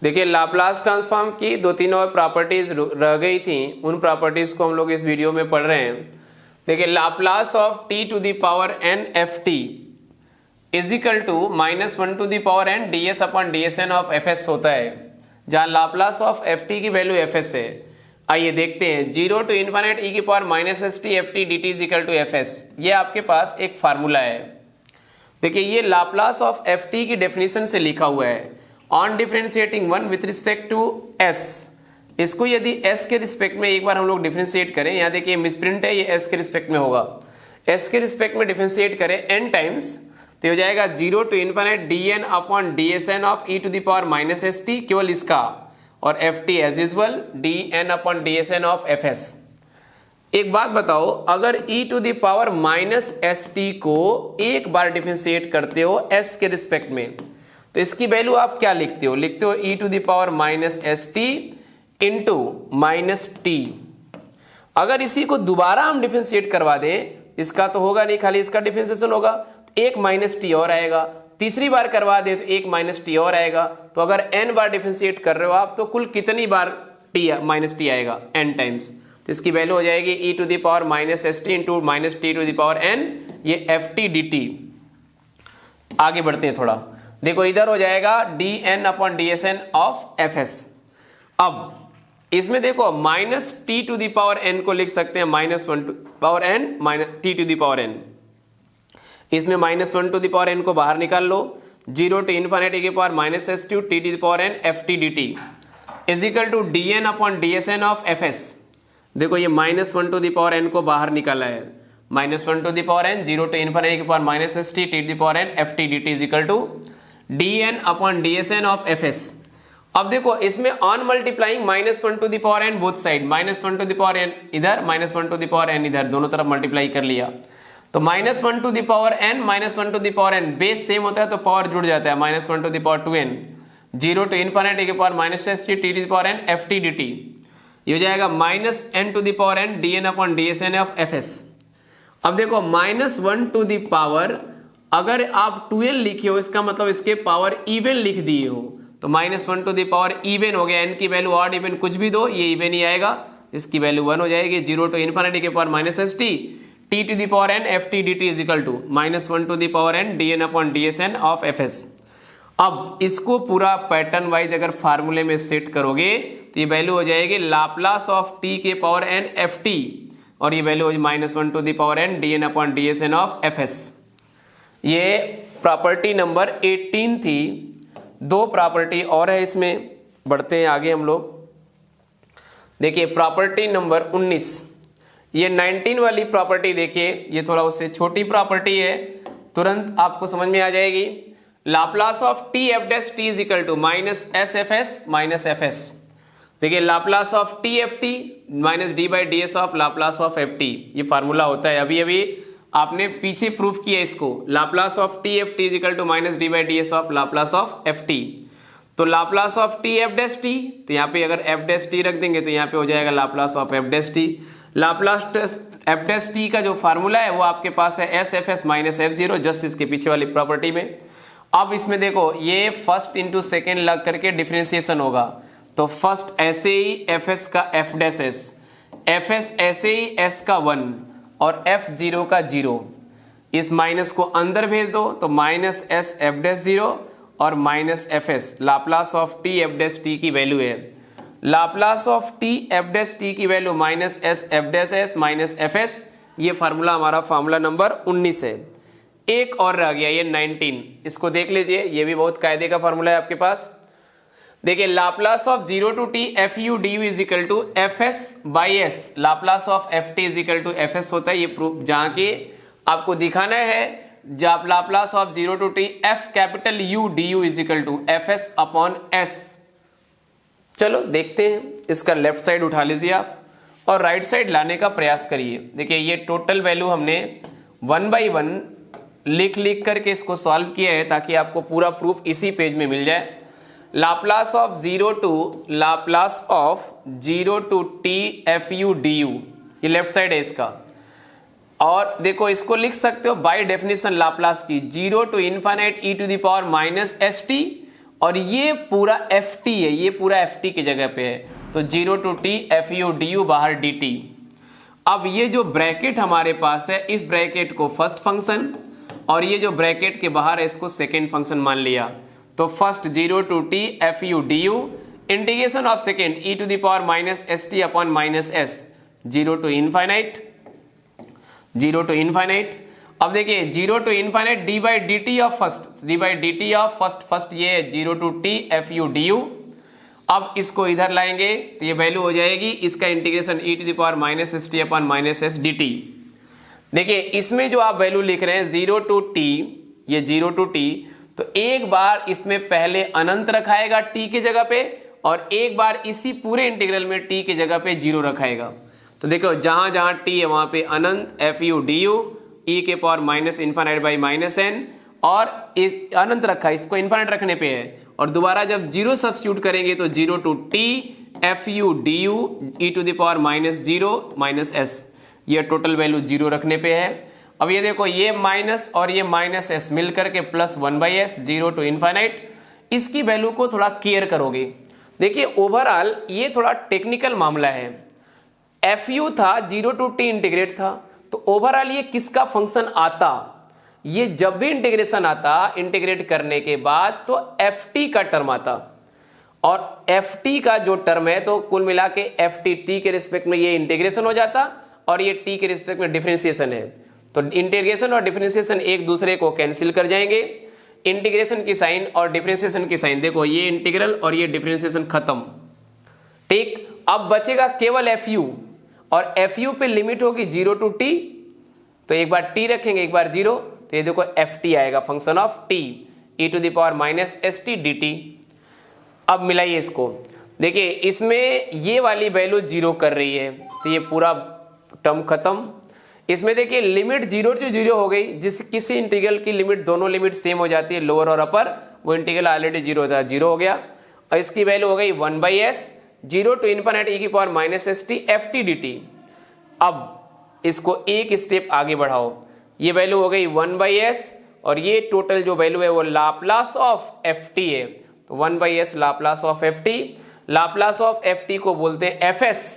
देखिए Laplace transform की दो तीन और प्रॉपर्टीज रह गई थी, उन प्रॉपर्टीज को हम लोग इस वीडियो में पढ़ रहे हैं। देखिए Laplace of T to the power N F T is equal to -1 to the power N D S upon D S N of F S होता है, जहां लाप्लास ऑफ एफ टी की वैल्यू एफ एस है। आइए देखते हैं, 0 to infinite E की power minus S T F T D T is equal to F S. ये आपके पास एक फार्मूला है। देखिए ये लाप्लास ऑफ एफ टी की डेफिनेशन से लिखा हुआ है, on differentiating one with respect to S. इसको यदि एस के रिस्पेक्ट में एक बार हम लोग डिफरेंशिएट करें, यहाँ देखिए मिसप्रिंट है, ये एस के रिस्पेक्ट में होगा, एस के रिस्पेक्ट में डिफरेंशिएट करें एन टाइम्स, तो हो जाएगा 0 to infinite D N upon D S N of E to the power minus S T, केवल इसका, और F T as usual D N upon D S N of F S. एक बात बताओ, अगर e to the power minus S T को एक बार differentiate करते हो s के रिस्पेक्ट में, तो इसकी वैल्यू आप क्या लिखते हो? लिखते हो e to the power minus S T into minus T. अगर इसी को दोबारा हम डिफरेंशिएट करवा दें, इसका तो होगा नहीं, खाली इसका डिफरेंशिएशन होगा, तो एक माइनस टी और आएगा। तीसरी बार करवा दे तो एक माइनस टी और आएगा। तो अगर n बार डिफरेंशिएट कर रहे हो आप, तो कुल कितनी बार टी माइनस टी आएगा? n times. तो इसकी वैल्यू हो जाएगी e to the power minus S T into minus T to the power n, ये एफ टी डी टी। आगे बढ़ते हैं थोड़ा, देखो इधर हो जाएगा D N upon D S N of F S. अब इसमें देखो minus T to the power n को लिख सकते हैं -1 to power n minus T to the power n। इसमें -1 टू द पावर n को बाहर निकाल लो, 0 टू इन्फिनिटी के power minus S to T to the power n F T D T is equal to D N upon D S N of F S. देखो ये -1 to the power n को बाहर निकाला है, -1 to the power n, 0 to infinity के power minus S T T to the power n F T D T is equal to D N upon D S N of F S. अब देखो इसमें on multiplying -1 to the power n both side, -1 to the power n इधर, -1 to the power n इधर, दोनों तरफ multiply कर लिया, तो -1 to the power n -1 to the power n, base same होता है तो पावर जुड़ जाता है, -1 to the power 2n, 0 to infinity के power minus S T T to the power n F T D T, ये हो जाएगा -n to the power n D N upon D S N of F S. अब देखो -1 to the power, अगर आप 2n लिखे हो, इसका मतलब इसके पावर इवन लिख दिए हो, तो -1 टू द पावर इवन हो गया, n की वैल्यू ऑड इवन कुछ भी दो, ये इवन ही आएगा, इसकी वैल्यू 1 हो जाएगी। 0 टू इन्फिनिटी के power minus S T T to the power n F T D T is equal to -1 to the power n D N upon D S N of F S. अब इसको पूरा pattern wise अगर फार्मूले में set करोगे तो ये value हो जाएगी लाप्लास ऑफ t के पावर n एफ टी, और ये वैल्यू हो -1 to the power n D N upon D S N of F S. ये प्रॉपर्टी नंबर 18 थी, दो प्रॉपर्टी और है इसमें, बढ़ते हैं आगे हम लोग। देखिए प्रॉपर्टी नंबर 19, ये 19 वाली प्रॉपर्टी देखिए, ये थोड़ा उससे छोटी प्रॉपर्टी है, तुरंत आपको समझ में आ जाएगी। Laplace of T F dash T is equal to minus S F S minus F S. देखिए Laplace of T F T minus D by D S of Laplace of F T, ये formula होता है, अभी अभी आपने पीछे proof किया इसको। Laplace of T F T is equal to minus D by D S of Laplace of F T. तो Laplace of T F dash T, तो यहाँ पे अगर एफ डैश टी रख देंगे तो यहाँ पे हो जाएगा Laplace of F dash T. Laplace F dash T का जो फार्मूला है वो आपके पास है S F S minus F zero, just इसके पीछे वाली प्रॉपर्टी में। अब इसमें देखो ये फर्स्ट इंटू सेकेंड लग करके डिफरेंशिएशन होगा, तो फर्स्ट ऐसे ही एफ एस का F dash S, F S ऐसे ही एस का 1 और एफ जीरो का 0, इस माइनस को अंदर भेज दो तो माइनस एस एफ डैश 0 और minus F S, Laplace of T F dash T की वैल्यू है। Laplace of T F dash T की value minus S F dash S minus F S, ये फार्मूला हमारा फार्मूला नंबर 19 है। एक और रह गया ये 19, इसको देख लीजिए, ये भी बहुत कायदे का फार्मूला है आपके पास। देखिए Laplace of 0 to T F U D U is equal to F S by S, Laplace of F T is equal to F S होता है, ये प्रूफ जहां की आपको दिखाना है, जब Laplace of 0 to T F capital U D U is equal to F S upon S. चलो देखते हैं, इसका लेफ्ट साइड उठा लीजिए आप और राइट साइड लाने का प्रयास करिए। देखिए ये टोटल वैल्यू हमने 1 बाई 1 लिख लिख करके इसको सॉल्व किया है ताकि आपको पूरा प्रूफ इसी पेज में मिल जाए। Laplace of 0 to T F U D U, ये लेफ्ट साइड है इसका, और देखो इसको लिख सकते हो बाय डेफिनेशन लाप्लास की 0 to infinite E to the power minus S T और ये पूरा एफ टी है, ये पूरा एफ टी की जगह पे है, तो 0 to T F U D U बाहर डी टी। अब ये जो ब्रैकेट हमारे पास है, इस ब्रैकेट को फर्स्ट फंक्शन और ये जो ब्रैकेट के बाहर है इसको सेकेंड फंक्शन मान लिया। तो first 0 to T F U D U integration of second E to the power minus S T upon minus S, 0 to infinite, 0 to infinite. अब देखिए 0 to infinite D by D T of first, D by D T of first, first ये है 0 to T F U D U. अब इसको इधर लाएंगे तो ये वैल्यू हो जाएगी इसका integration E to the power minus S T upon minus S D T. देखिए इसमें जो आप वैल्यू लिख रहे हैं 0 टू टी, ये 0 टू टी, तो एक बार इसमें पहले अनंत रखाएगा टी की जगह पे और एक बार इसी पूरे इंटीग्रल में टी की जगह पे 0 रखाएगा। तो देखो जहां जहां टी है वहां पे अनंत F U D U E के power minus infinite by minus N, और इस अनंत रखा, इसको इन्फाइनाइट रखने पे है, और दोबारा जब 0 सब्स्टिट्यूट करेंगे तो 0 to T F U D U E to the power minus 0 minus S, ये टोटल वैल्यू 0 रखने पे है। अब ये देखो ये माइनस और ये माइनस एस मिल करके plus 1 by S, 0 to infinite. इसकी वैल्यू को थोड़ा केयर करोगे। देखिए ओवरऑल ये थोड़ा टेक्निकल मामला है। एफ यू था 0 टू टी इंटीग्रेट था, तो ओवरऑल ये किसका फंक्शन आता, ये जब भी इंटीग्रेशन आता इंटीग्रेट करने के बाद तो एफ टी का टर्म आता, और एफ टी का जो टर्म है तो कुल मिला के एफ टी टी के रिस्पेक्ट में ये इंटीग्रेशन हो जाता और ये टी के रिस्पेक्ट में डिफरेंशिएशन है। तो इंटीग्रेशन और डिफरेंशिएशन एक दूसरे को कैंसिल कर जाएंगे। इंटीग्रेशन की साइन और डिफरेंशिएशन की साइन, देखो ये इंटीग्रल और ये डिफरेंशिएशन खत्म, ठीक। अब बचेगा केवल एफ यू, और एफ यू पे लिमिट होगी 0 टू टी, तो एक बार टी रखेंगे एक बार 0, तो ये देखो एफ टी आएगा, function of T E to the power minus S T D T. अब मिलाइए इसको, देखिए इसमें ये वाली वैल्यू 0 कर रही है तो ये पूरा टर्म खत्म। इसमें देखिए लिमिट 0 टू 0 हो गई, जिस किसी इंटीग्रल की लिमिट दोनों लिमिट सेम हो जाती है लोअर और अपर, वो इंटीग्रल ऑलरेडी 0 होता है, 0 हो गया। और इसकी वैल्यू हो गई 1 बाई एस, 0 टू इनफिनिटी ई की power minus S T F T D T. अब इसको एक स्टेप आगे बढ़ाओ, ये वैल्यू हो गई 1 बाई एस और ये टोटल जो वैल्यू है वो लाप्लास ऑफ एफ टी है, तो 1 by S Laplace of F T. Laplace of F T को बोलते हैं एफ एस,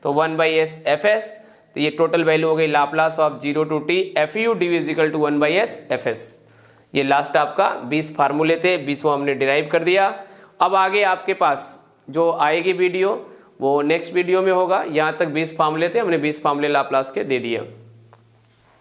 तो 1 बाई एस एफ एस, तो ये टोटल वैल्यू हो गई Laplace of 0 to T F U D is equal to 1 by S F S. ये last आपका 20 फार्मूले थे, 20 को हमने डिराइव कर दिया। अब आगे आपके पास जो आएगी वीडियो वो नेक्स्ट वीडियो में होगा। यहाँ तक 20 फार्मूले थे, हमने 20 फार्मूले लाप्लास के दे दिए।